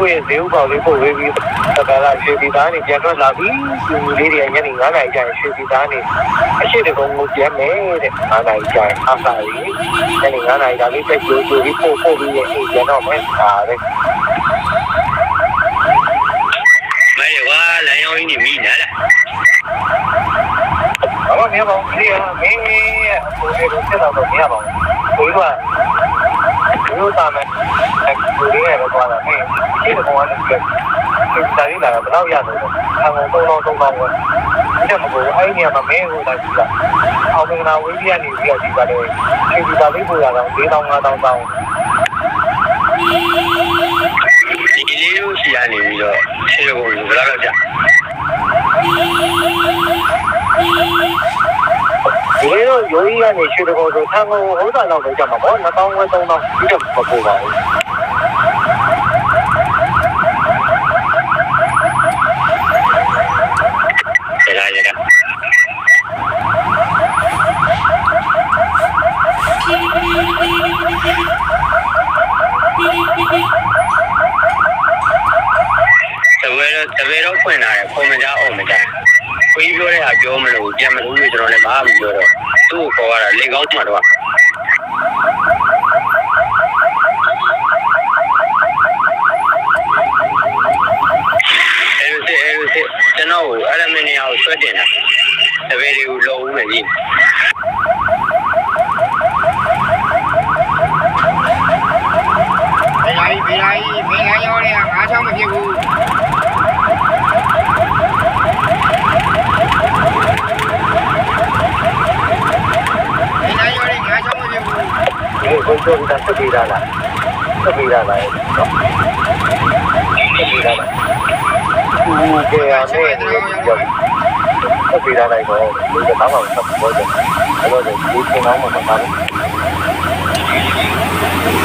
ကိုယ့်ရဲ့ဈေးဥပေါလေးပို့ပေးပြီးတကယ်လားရွှေပြည်သားနေပြန်ထွက်လာပြီးဒီလေးတွေကညနေ9 နာရီကျရင်ရွှေပြည်သားနေအရှိတကုန်းကိုပြန်မယ်တဲ့9 နာရီကျရင်အားစားပြီးညနေ9 နာရီဒါလေးတက်ကြိုပြီးပို့ပြီးရင်အိမ်ပြန်တော့မယ်ဒါပဲမဲကွာလမ်းရောင်းကြီးနေမိနေလားဘာမှမရပါဘူးဒီကမင်းရဲ့အပေါ်လေးကိုဆက်တော့မရပါဘူးကိုကြီးကရိုးသားမယ်ကိုကြီးရဲ့တော့သွားတာမင်းဒီကောင်ကလည်းဒီစာရင်းလာတော့ဘယ်တော့ရတော့အငုံ3000ပဲဒီမှာကိုအဲ့ဒီမှာမင်းဟိုတိုင်းကြည့်တာအောင်မင်္ဂလာဝေးပြနေပြီးတော့ဒီပါတယ်ဒီပါလေးပို့ရတော့4000 5000တောင်းဒီလေးကိုစီရနေပြီးတော့ရှင်းလို့ဘယ်လောက်ကြာဒီလိုရိုးကြီးကနေရွှေတကောဆိုထန်းကိုဥစ္စာလောက်ပဲကြမှာပေါ့2000 3000ပြီးတော့မပို့ပါဘူးရရတပည့်တော့ဖွင့်လာတယ်ပုံမကြအောင်မကြကိုကြီးပြောတဲ့ဟာပြောမလို့ပြန်မလို့ကျွန်တော်လည်းဘာမှမပြောတော့သူ့ကိုခေါ်ရတာလေကောင်းမှတော့ကျွန်တော်အဲ့ဒါမင်းနေအောင်ဆွဲတင်တာတပည့်တွေကိုလုံဦးမယ်ကြီးဘေးလိုက်မင်းလည်းရောတယ်ငါးချောင်းမဖြစ်ဘူးဒီကိုပြောတာစပီလာလားနော်စပီလာလားဦးကရမယ်စပီလာလိုက်တော့ဒီကတော့ဆက်ပေါ်တယ်အဲ့တော့ဒီစင်အောင်မှာပါဘူး